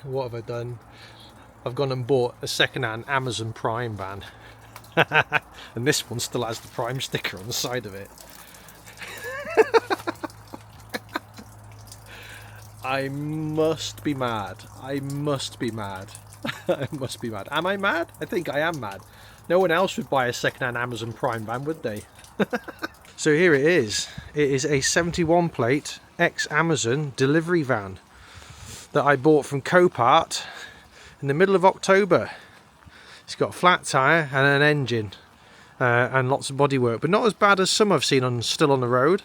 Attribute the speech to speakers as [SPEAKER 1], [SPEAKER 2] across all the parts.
[SPEAKER 1] What have I done? I've gone and bought a second-hand Amazon Prime van. And this one still has the Prime sticker on the side of it. I must be mad. I must be mad. I must be mad. Am I mad? I think I am mad. No one else would buy a second-hand Amazon Prime van, would they? So here it is. It is a 71 plate ex-Amazon delivery van that I bought from Copart in the middle of October. It's got a flat tyre and an engine and lots of bodywork, but not as bad as some I've seen still on the road.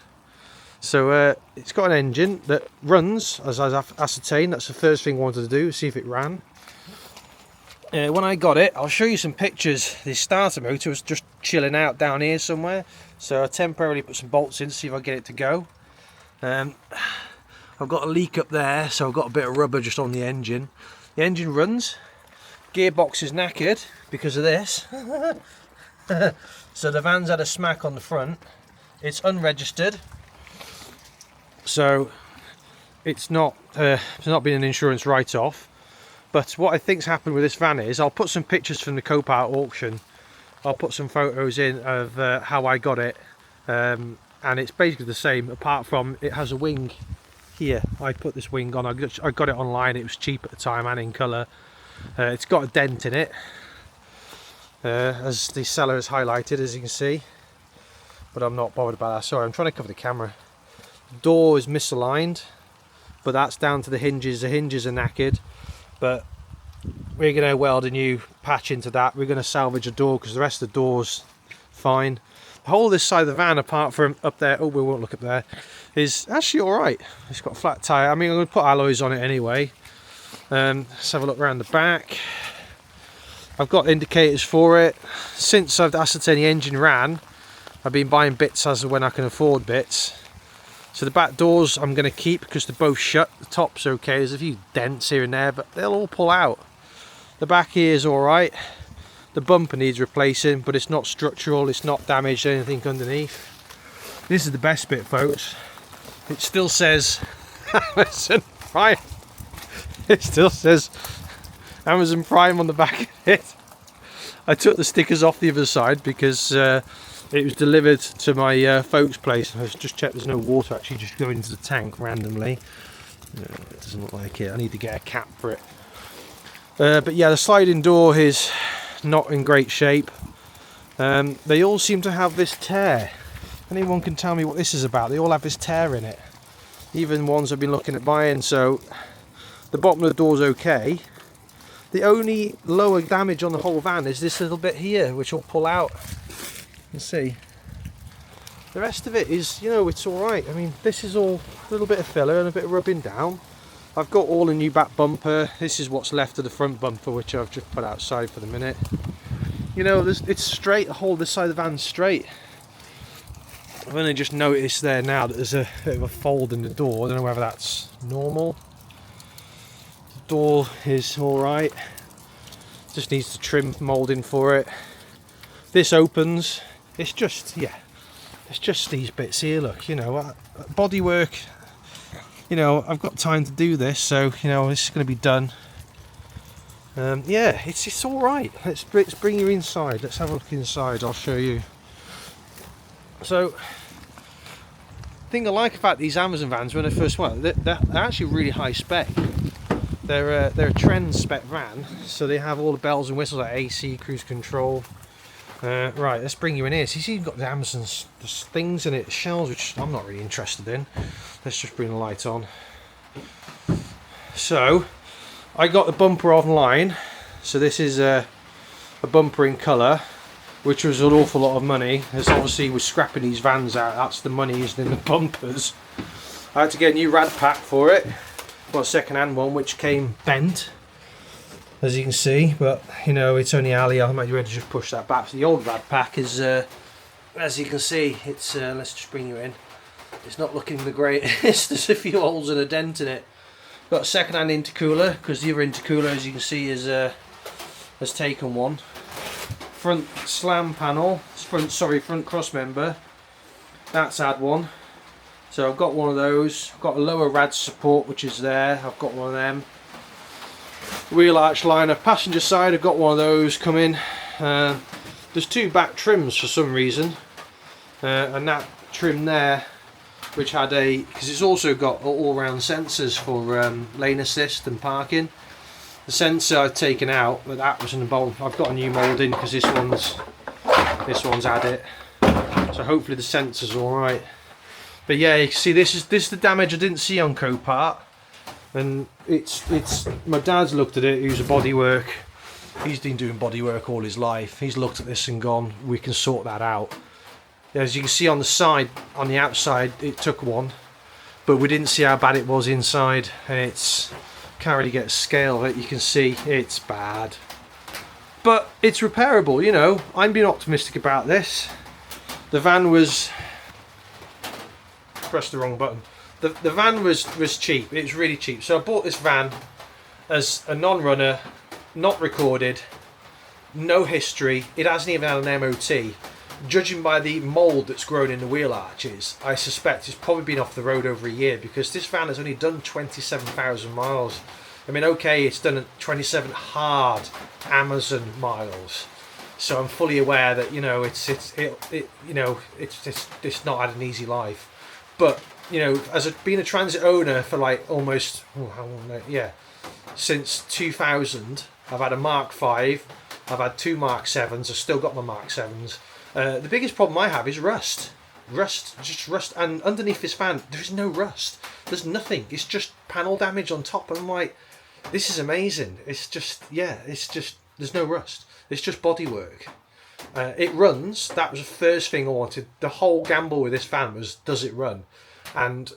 [SPEAKER 1] So it's got an engine that runs, as I've ascertained. That's the first thing I wanted to do, see if it ran. When I got it, I'll show you some pictures. The starter motor was just chilling out down here somewhere, so I temporarily put some bolts in to see if I get it to go. I've got a leak up there, so I've got a bit of rubber just on the engine. The engine runs. Gearbox is knackered because of this. So the van's had a smack on the front. It's unregistered, so it's not been an insurance write-off. But what I think's happened with this van is, I'll put some pictures from the Copart auction. I'll put some photos in of how I got it, and it's basically the same, apart from it has a wing here. I put this wing on. I got it online. It was cheap at the time and in colour. It's got a dent in it, as the seller has highlighted, as you can see. But I'm not bothered about that. Sorry, I'm trying to cover the camera. The door is misaligned, but that's down to the hinges. The hinges are knackered, but we're going to weld a new patch into that. We're going to salvage a door because the rest of the door's fine. The whole of this side of the van, apart from up there, oh, we won't look up there, is actually alright. It's got a flat tyre. I mean, I'm going to put alloys on it anyway. Let's have a look around the back. I've got indicators for it. Since I've ascertained the engine ran, I've been buying bits as of when I can afford bits. So the back doors I'm going to keep because they're both shut. The top's okay, there's a few dents here and there, but they'll all pull out. The back here is alright. The bumper needs replacing, but it's not structural, it's not damaged, anything underneath. This is the best bit, folks. It still says Amazon Prime. It still says Amazon Prime on the back of it. I took the stickers off the other side because it was delivered to my folks' place. I just checked there's no water actually just going into the tank randomly. It doesn't look like it. I need to get a cap for it. But yeah, the sliding door is not in great shape. They all seem to have this tear. Anyone can tell me what this is about? They all have this tear in it. Even ones I've been looking at buying. So the bottom of the door's okay. The only lower damage on the whole van is this little bit here, which will pull out. You can see. The rest of it is, you know, it's alright. I mean, this is all a little bit of filler and a bit of rubbing down. I've got all a new back bumper. This is what's left of the front bumper, which I've just put outside for the minute. You know, it's straight. The whole this side of the van's straight. I've only just noticed there now that there's a bit of a fold in the door. I don't know whether that's normal. The door is alright. Just needs the trim moulding for it. This opens. It's just, yeah, it's just these bits here, look, you know, bodywork, you know, I've got time to do this, so, you know, this is going to be done. Yeah, it's alright. Let's bring you inside. Let's have a look inside, I'll show you. So, the thing I like about these Amazon vans when they first went, they're actually really high spec. They're a trend spec van, so they have all the bells and whistles like AC, cruise control. Right, let's bring you in here. See, you've got the Amazon's things in it, shells, which I'm not really interested in. Let's just bring the light on. So, I got the bumper online. So this is a bumper in colour, which was an awful lot of money. As obviously we're scrapping these vans out, that's the money is in the bumpers. I had to get a new rad pack for it. Well, a second-hand one, which came bent, as you can see, but you know, it's only alley. I might be ready to just push that back. So the old rad pack is, as you can see, it's let's just bring you in. It's not looking the greatest. There's a few holes and a dent in it. Got a second-hand intercooler because the other intercooler, as you can see, is has taken one. Front slam panel, front cross member. That's had one. So I've got one of those. I've got a lower rad support which is there. I've got one of them. wheel arch liner. Passenger side, I've got one of those come in. There's two back trims for some reason, and that trim there, which had because it's also got all-round sensors for lane assist and parking. The sensor I've taken out, but that was in the bolt. I've got a new mould in because this one's had it. So hopefully the sensor's all right. But yeah, you can see this is the damage I didn't see on Copart, and it's my dad's looked at it. Who's a bodywork. He's been doing bodywork all his life. He's looked at this and gone, we can sort that out. As you can see on the side, on the outside, it took one, but we didn't see how bad it was inside, and it's can't really get a scale of it. You can see it's bad, but it's repairable. You know, I'm being optimistic about this. The van was pressed the wrong button. The van was cheap. It was really cheap. So I bought this van as a non-runner, not recorded, no history. It hasn't even had an MOT. Judging by the mould that's grown in the wheel arches, I suspect it's probably been off the road over a year, because this van has only done 27,000 miles. I mean, okay, it's done 27 hard Amazon miles, so I'm fully aware that, you know, it's not had an easy life. But, you know, as being a transit owner for like almost since 2000, I've had a Mark 5, I've had two Mark 7s, I've still got my Mark 7s. The biggest problem I have is rust, just rust, and underneath this fan there's no rust, there's nothing, it's just panel damage on top, and I'm like, this is amazing. It's just, yeah, it's just, there's no rust, it's just bodywork. It runs. That was the first thing I wanted. The whole gamble with this van was, does it run? And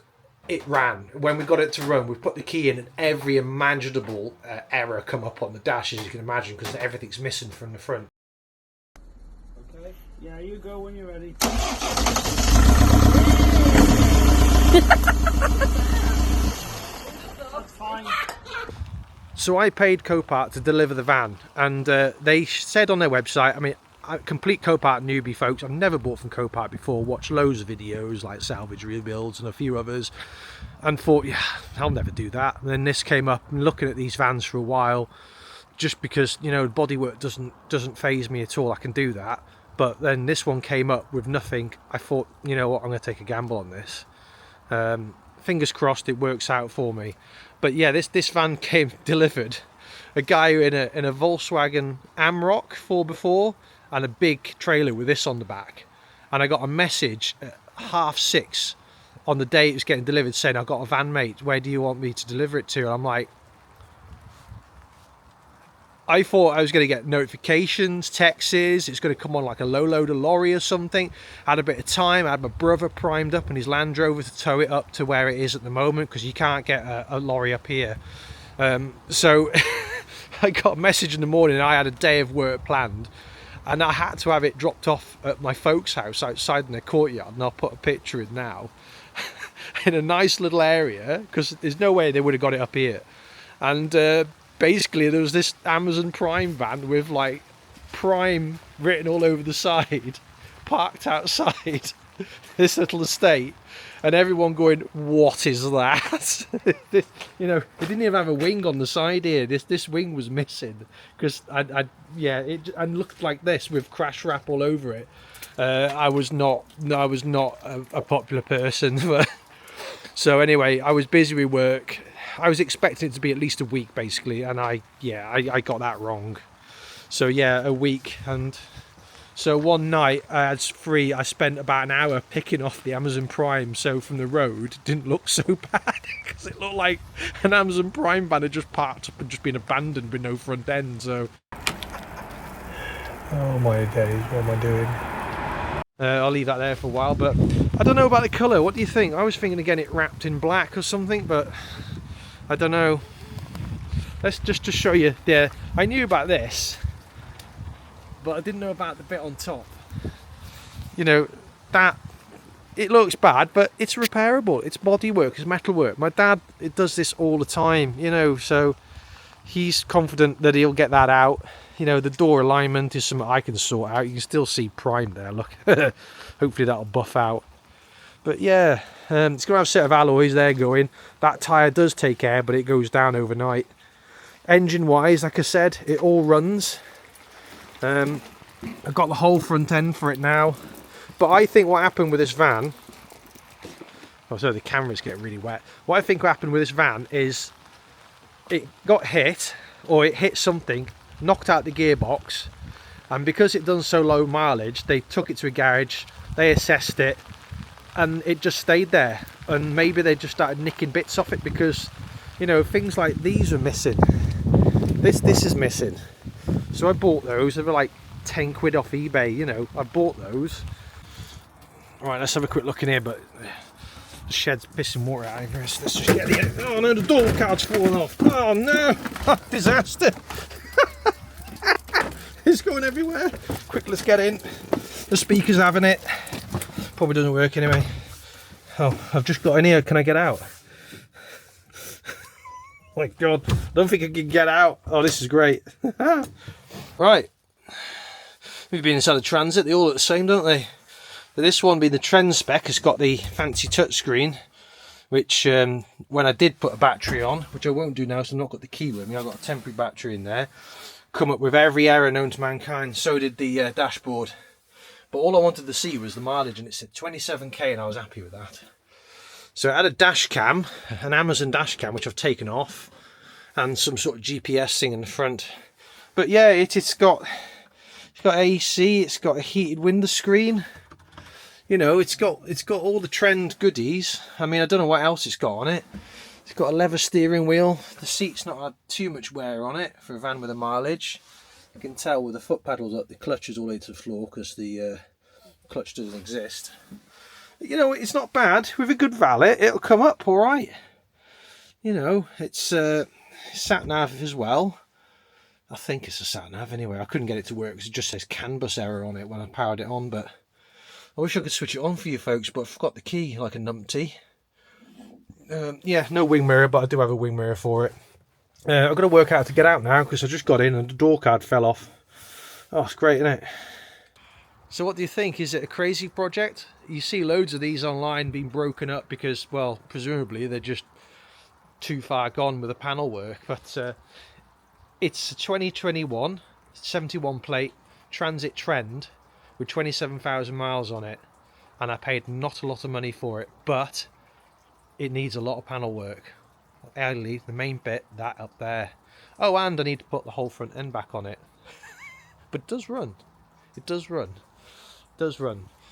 [SPEAKER 1] it ran. When we got it to run, we put the key in, and every imaginable error come up on the dash, as you can imagine, because everything's missing from the front.
[SPEAKER 2] Okay, yeah, you go when you're ready. That's fine.
[SPEAKER 1] So I paid Copart to deliver the van, and they said on their website, I mean, complete Copart newbie, folks. I've never bought from Copart before, watched loads of videos like salvage rebuilds and a few others, and thought, yeah, I'll never do that. And then this came up, and looking at these vans for a while, just because, you know, bodywork doesn't faze me at all. I can do that. But then this one came up with nothing. I thought, you know what, I'm going to take a gamble on this. Fingers crossed it works out for me. But yeah, this van came delivered. A guy in a Volkswagen Amarok 4x4 and a big trailer with this on the back. And I got a message at 6:30 on the day it was getting delivered saying, I've got a van, mate, where do you want me to deliver it to? And I'm like, I thought I was going to get notifications, texts, it's going to come on like a low loader lorry or something. I had a bit of time, I had my brother primed up and his Land Rover to tow it up to where it is at the moment, because you can't get a lorry up here. So I got a message in the morning, I had a day of work planned, and I had to have it dropped off at my folks' house outside in their courtyard, and I'll put a picture in now, in a nice little area, because there's no way they would have got it up here. And basically there was this Amazon Prime van with like Prime written all over the side, parked outside this little estate, and everyone going, what is that? You know, it didn't even have a wing on the side here. This wing was missing, because it looked like this with crash wrap all over it. I was not a popular person. But so anyway, I was busy with work. I was expecting it to be at least a week, basically, and I got that wrong. So yeah, a week. And so one night I was free. I spent about an hour picking off the Amazon Prime, so from the road it didn't look so bad, because it looked like an Amazon Prime van had just parked up and just been abandoned with no front end. So oh my days, what am I doing? I'll leave that there for a while, but I don't know about the colour. What do you think? I was thinking of getting it wrapped in black or something, but I don't know. Let's just to show you there. I knew about this, but I didn't know about the bit on top. You know, that it looks bad, but it's repairable. It's bodywork, it's metalwork. My dad, it does this all the time, you know, so he's confident that he'll get that out. You know, the door alignment is something I can sort out. You can still see Prime there, look. Hopefully that'll buff out. But yeah, it's going to have a set of alloys there going. That tyre does take air, but it goes down overnight. engine wise, like I said, it all runs. I've got the whole front end for it now, but I think what happened with this van, oh sorry, the cameras get really wet. What I think happened with this van is it got hit, or it hit something, knocked out the gearbox, and because it done so low mileage, they took it to a garage, they assessed it, and it just stayed there. And maybe they just started nicking bits off it, because, you know, things like these are missing. This is missing. So I bought those. They were like 10 quid off eBay, you know. I bought those. Alright, let's have a quick look in here, but the shed's pissing water out of here. So let's just get the... Oh no, the door card's falling off. Oh no! Disaster! It's going everywhere. Quick, let's get in. The speaker's having it. Probably doesn't work anyway. Oh, I've just got in here. Can I get out? Oh my god, I don't think I can get out. Oh, this is great. Right, we've been inside the Transit. They all look the same, don't they? But this one being the Trend spec has got the fancy touchscreen, which when I did put a battery on, which I won't do now, so I've not got the key with me, I've got a temporary battery in there, come up with every error known to mankind. So did the dashboard. But all I wanted to see was the mileage, and it said 27k, and I was happy with that. So it had a dash cam, an Amazon dash cam, which I've taken off, and some sort of GPS thing in the front. But yeah, it's got AC, it's got a heated window screen. You know, it's got all the Trend goodies. I mean, I don't know what else it's got on it. It's got a leather steering wheel. The seat's not had too much wear on it for a van with a mileage. You can tell with the foot pedals up, the clutch is all the way to the floor because the clutch doesn't exist. You know, it's not bad. With a good valet, it'll come up all right. You know, it's sat nav as well. I think it's a sat nav anyway. I couldn't get it to work because it just says CAN bus error on it when I powered it on. But I wish I could switch it on for you folks, but I forgot the key like a numpty. Yeah, no wing mirror, but I do have a wing mirror for it. I've got to work out how to get out now because I just got in and the door card fell off. Oh, it's great, isn't it? So what do you think? Is it a crazy project? You see loads of these online being broken up because, well, presumably they're just too far gone with the panel work. But it's a 2021 71 plate Transit Trend with 27,000 miles on it. And I paid not a lot of money for it, but it needs a lot of panel work. Early, the main bit, that up there. Oh, and I need to put the whole front end back on it. But it does run. It does run. It does run.